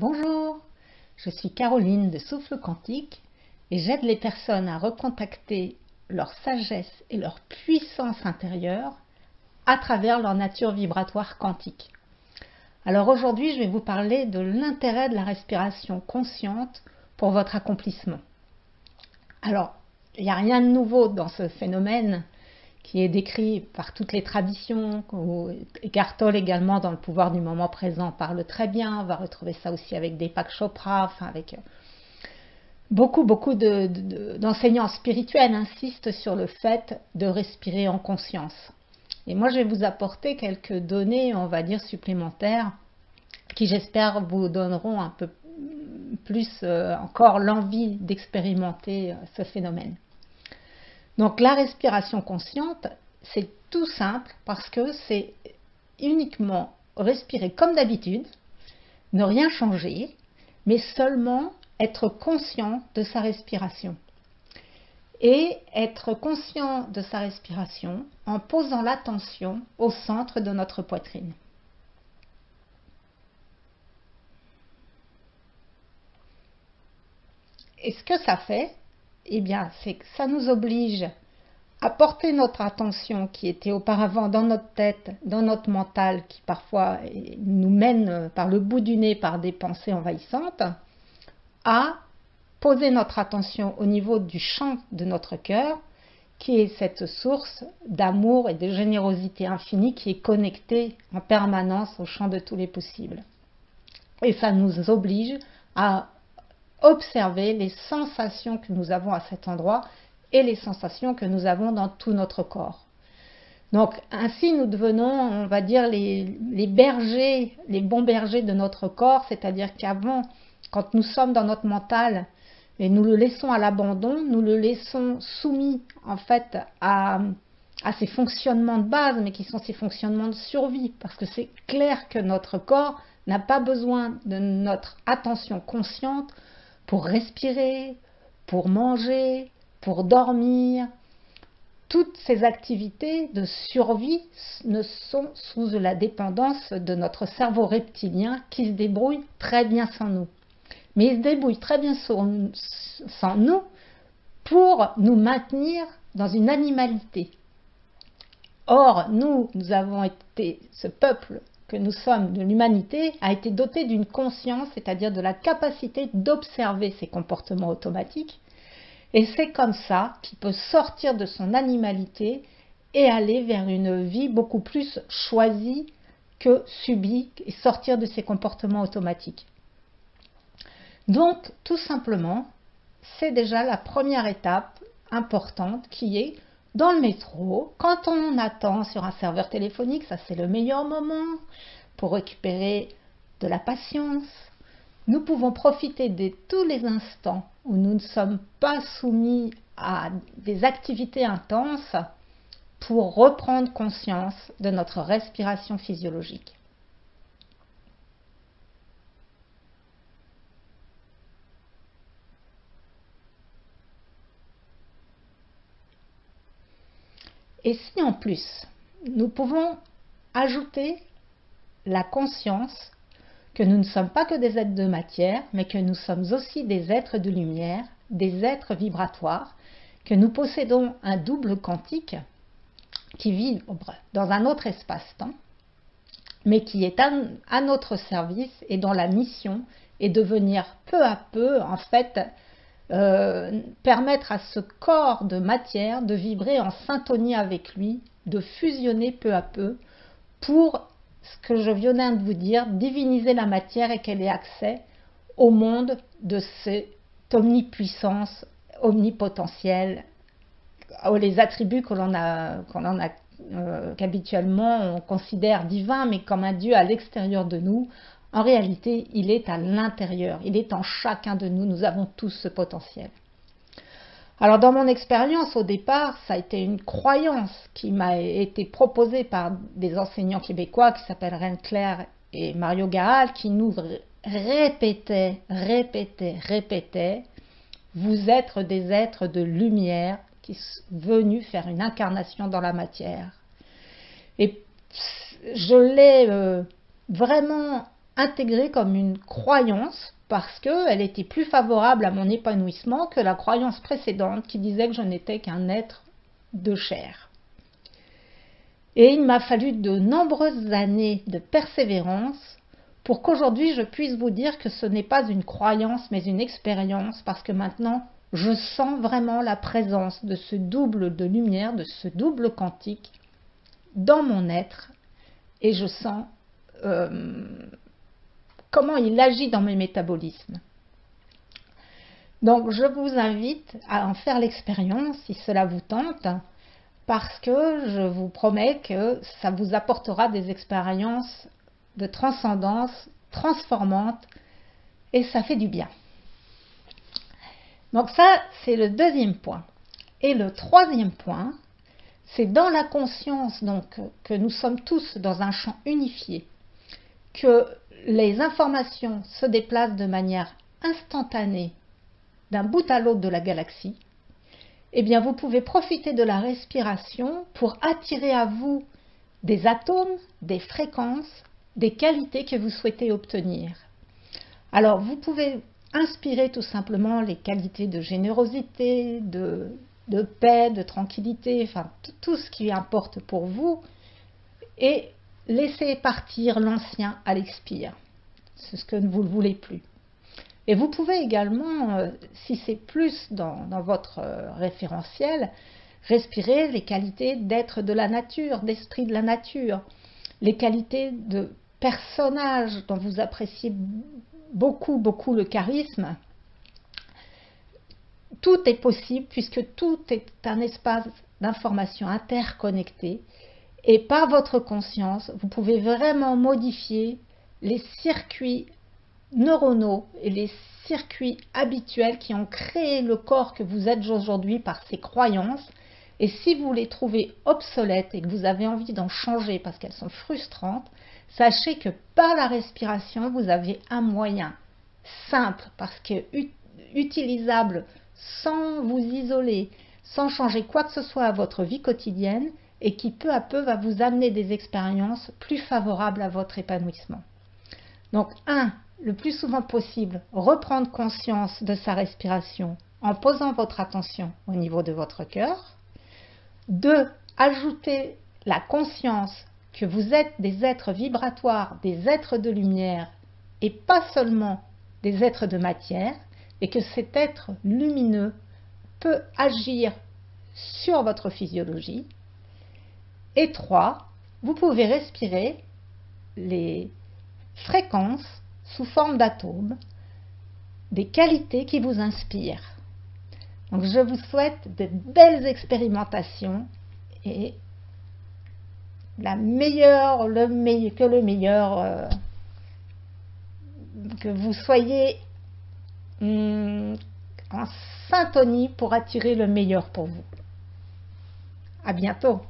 Bonjour, je suis Caroline de Souffle Quantique et j'aide les personnes à recontacter leur sagesse et leur puissance intérieure à travers leur nature vibratoire quantique. Alors aujourd'hui, je vais vous parler de l'intérêt de la respiration consciente pour votre accomplissement. Alors, il n'y a rien de nouveau dans ce phénomène qui est décrit par toutes les traditions. Eckhart Tolle également dans le pouvoir du moment présent parle très bien. On va retrouver ça aussi avec Deepak Chopra, avec beaucoup d'enseignants spirituels insistent sur le fait de respirer en conscience. Et moi, je vais vous apporter quelques données, on va dire, supplémentaires qui, j'espère, vous donneront un peu plus encore l'envie d'expérimenter ce phénomène. Donc la respiration consciente, c'est tout simple parce que c'est uniquement respirer comme d'habitude, ne rien changer, mais seulement être conscient de sa respiration. Et être conscient de sa respiration en posant l'attention au centre de notre poitrine. Et ce que ça fait, eh bien, c'est que ça nous oblige à porter notre attention qui était auparavant dans notre tête, dans notre mental, qui parfois nous mène par le bout du nez par des pensées envahissantes, à poser notre attention au niveau du champ de notre cœur, qui est cette source d'amour et de générosité infinie qui est connectée en permanence au champ de tous les possibles. Et ça nous oblige à observer les sensations que nous avons à cet endroit et les sensations que nous avons dans tout notre corps. Donc ainsi nous devenons, on va dire, les bergers, les bons bergers de notre corps, c'est-à-dire qu'avant, quand nous sommes dans notre mental et nous le laissons à l'abandon, nous le laissons soumis en fait à ces fonctionnements de base, mais qui sont ces fonctionnements de survie, parce que c'est clair que notre corps n'a pas besoin de notre attention consciente pour respirer, pour manger, pour dormir. Toutes ces activités de survie ne sont sous la dépendance de notre cerveau reptilien qui se débrouille très bien sans nous. Mais il se débrouille très bien sans nous pour nous maintenir dans une animalité. Or, nous avons été, ce peuple que nous sommes de l'humanité a été doté d'une conscience, c'est-à-dire de la capacité d'observer ses comportements automatiques. Et c'est comme ça qu'il peut sortir de son animalité et aller vers une vie beaucoup plus choisie que subie et sortir de ses comportements automatiques. Donc, tout simplement, c'est déjà la première étape importante qui est dans le métro, quand on attend sur un serveur téléphonique, ça c'est le meilleur moment pour récupérer de la patience. Nous pouvons profiter de tous les instants où nous ne sommes pas soumis à des activités intenses pour reprendre conscience de notre respiration physiologique. Et si en plus, nous pouvons ajouter la conscience que nous ne sommes pas que des êtres de matière, mais que nous sommes aussi des êtres de lumière, des êtres vibratoires, que nous possédons un double quantique qui vit dans un autre espace-temps, mais qui est à notre service et dont la mission est de venir peu à peu, en fait, permettre à ce corps de matière de vibrer en syntonie avec lui, de fusionner peu à peu pour, ce que je viens de vous dire, diviniser la matière et qu'elle ait accès au monde de cette omnipuissance, omnipotentielle, les attributs qu'habituellement on considère divins, mais comme un Dieu à l'extérieur de nous. En réalité, il est à l'intérieur, il est en chacun de nous, nous avons tous ce potentiel. Alors dans mon expérience, au départ, ça a été une croyance qui m'a été proposée par des enseignants québécois qui s'appellent Reine Claire et Mario Gaal, qui nous répétaient, vous êtes des êtres de lumière qui sont venus faire une incarnation dans la matière. Et je l'ai vraiment intégrée comme une croyance parce qu'elle était plus favorable à mon épanouissement que la croyance précédente qui disait que je n'étais qu'un être de chair. Et il m'a fallu de nombreuses années de persévérance pour qu'aujourd'hui je puisse vous dire que ce n'est pas une croyance mais une expérience, parce que maintenant je sens vraiment la présence de ce double de lumière, de ce double quantique dans mon être, et je sens comment il agit dans mes métabolismes. Donc je vous invite à en faire l'expérience si cela vous tente, parce que je vous promets que ça vous apportera des expériences de transcendance transformantes et ça fait du bien. Donc ça, c'est le deuxième point. Et le troisième point, c'est dans la conscience donc, que nous sommes tous dans un champ unifié, que les informations se déplacent de manière instantanée d'un bout à l'autre de la galaxie. Eh bien, vous pouvez profiter de la respiration pour attirer à vous des atomes, des fréquences, des qualités que vous souhaitez obtenir. Alors, vous pouvez inspirer tout simplement les qualités de générosité, de paix, de tranquillité, enfin tout ce qui importe pour vous, et laisser partir l'ancien à l'expire. C'est ce que vous ne voulez plus. Et vous pouvez également, si c'est plus dans votre référentiel, respirer les qualités d'être de la nature, d'esprit de la nature, les qualités de personnage dont vous appréciez beaucoup le charisme. Tout est possible puisque tout est un espace d'information interconnecté, et par votre conscience, vous pouvez vraiment modifier les circuits neuronaux et les circuits habituels qui ont créé le corps que vous êtes aujourd'hui par ces croyances. Et si vous les trouvez obsolètes et que vous avez envie d'en changer parce qu'elles sont frustrantes, sachez que par la respiration, vous avez un moyen simple, parce que utilisable sans vous isoler, sans changer quoi que ce soit à votre vie quotidienne, et qui peu à peu va vous amener des expériences plus favorables à votre épanouissement. Donc, le plus souvent possible, reprendre conscience de sa respiration en posant votre attention au niveau de votre cœur. 2, ajouter la conscience que vous êtes des êtres vibratoires, des êtres de lumière, et pas seulement des êtres de matière, et que cet être lumineux peut agir sur votre physiologie. Et 3, vous pouvez respirer les fréquences sous forme d'atomes, des qualités qui vous inspirent. Donc je vous souhaite de belles expérimentations et que vous soyez en syntonie pour attirer le meilleur pour vous. À bientôt.